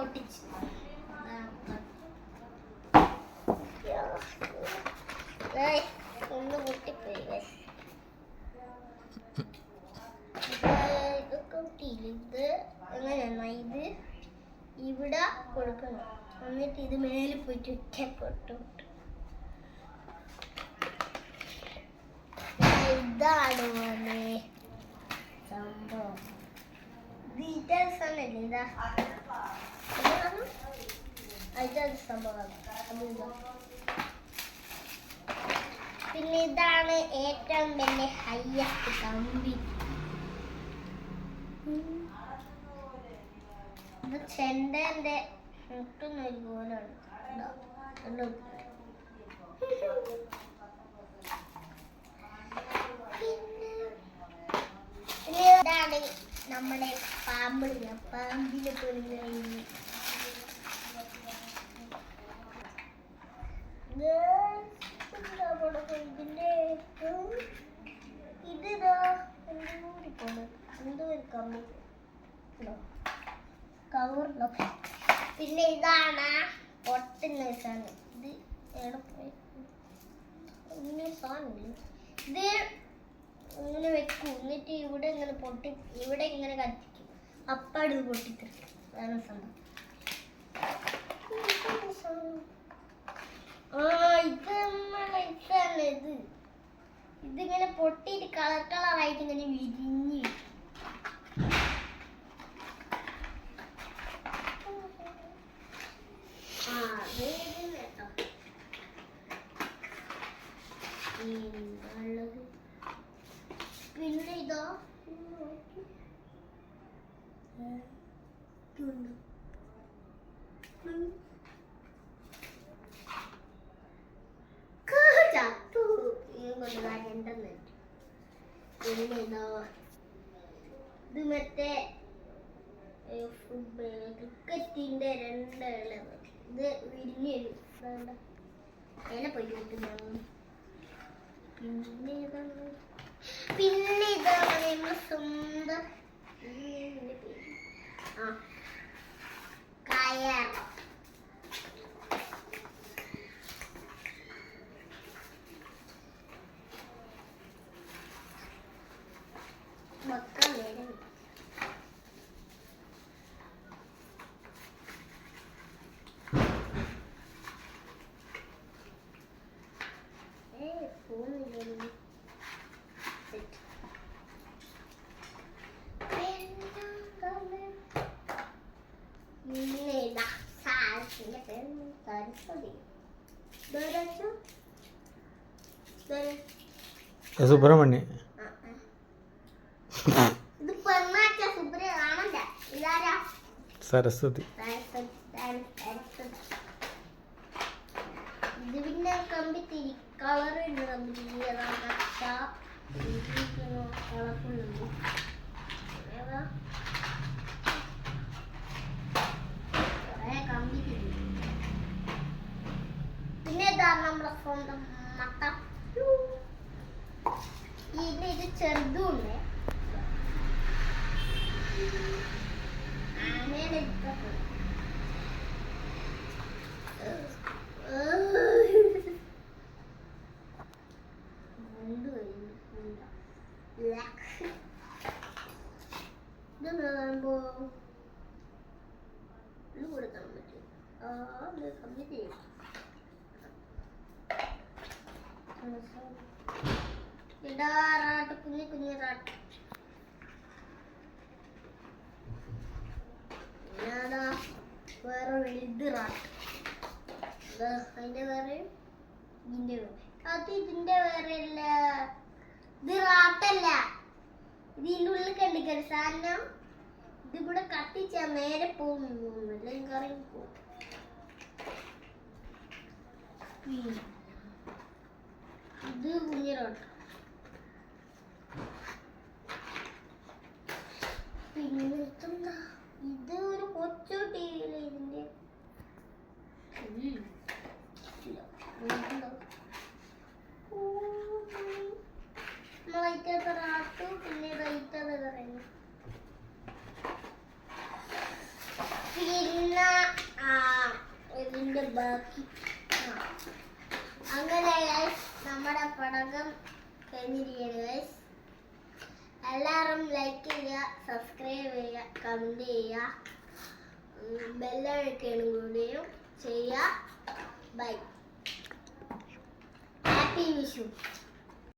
പൊട്ടിച്ച് ഒന്ന് പൊട്ടിപ്പോയി. ഇതൊക്കെ ഇത് എങ്ങനെയാ ഇത് ഇവിടെ കൊടുക്കണം. എന്നിട്ട് ഇത് മേലെ പോയിട്ട് ഒറ്റ ഇതാണ് മോനെ സംഭവം. ഡീറ്റെയിൽസ് അല്ലേ ഇതാ സംഭവം. പിന്നെ ഇതാണ് ഏറ്റവും വലിയ ഹൈയസ്റ്റ് കമ്പി. ഇത് ചെണ്ടന്റെ മുട്ടുന്നൊരു പോലാണ്. പിന്നെ ഇതാണ് നമ്മുടെ പാമ്പിനെ പോലെ ഇതിന്റെ ഇതിതാ എന്തോ ഒരു കമ്പി കവറിലോ. പിന്നെ ഇതാണ് പൊട്ടുന്ന സാധനം. ഇത് ഇങ്ങനെ സാധനം ഇത് ഇങ്ങനെ വെക്കും. എന്നിട്ട് ഇവിടെ ഇങ്ങനെ പൊട്ടി ഇവിടെ ഇങ്ങനെ കത്തിക്കും. അപ്പാട് പൊട്ടിത്തെറിക്കും. അതാണ് സംഭവം. ഇത് ഇതിങ്ങനെ പൊട്ടിയിട്ട് കളറായിട്ട് ഇങ്ങനെ വിരിഞ്ഞ് പിന്നെ ഇതോ പിന്നെ ഇതോ ഇത് മറ്റേ ക്രിക്കറ്റിന്റെ 2 ഇലകൾ. ഇത് വിരിഞ്ഞ് ഇല പോയി കിട്ടുന്നു. പിന്നെ ഇതാണ് നമ്മുടെ സ്വന്തം കയർ. മൊത്തം വരും. സുബ്രഹ്മണ്യ സരസ്വതി. ഇത് പിന്നെ കമ്പി തിരി കളറുണ്ട്. കമ്പി കളർഫുള്ളുണ്ട്. കമ്പി തിരി. പിന്നെ ഇതാണ് നമ്മുടെ സ്വന്തം മട്ട. ഇത് ചെറുതുണ്ട്. അങ്ങനെ കൊടുക്കാൻ പറ്റും. കമ്പി ചെയ്യും. ഇടാറാട്ട് കുഞ്ഞു കുഞ്ഞു റാട്ട്. വേറെ വലുത് റാട്ട്. അതിന്റെ വേറെ ഇതിന്റെ വേറെ. അത് ഇതിന്റെ വേറെ അല്ല. ഇത് റാട്ടല്ല. ഇതിന്റെ ഉള്ളിൽ കണ്ടിക്കറി സാധനം. ഇതിവിടെ കത്തിച്ചാ നേരെ പോകുന്നു. അല്ലെങ്കിൽ കറങ്ങി പോകും. ഇത് കുഞ്ഞിറോട്ട. പിന്നെ ഇത് ഒരു കൊച്ചു ടിവിയില് ഇതിന്റെ റാട്ടു. പിന്നെ റൈറ്റത് പറയുന്നു. പിന്നെ ഇതിന്റെ ബാക്കി. അങ്ങനെ guys, നമ്മുടെ പടകം കഴിഞ്ഞിരിക്കുകയാണ് guys. എല്ലാവരും ലൈക്ക് ചെയ്യുക, സബ്സ്ക്രൈബ് ചെയ്യുക, കമന്റ് ചെയ്യുക, ബെല്ലൈക്കണും കൂടിയും ചെയ്യുക. ബൈ. ഹാപ്പി വിഷു.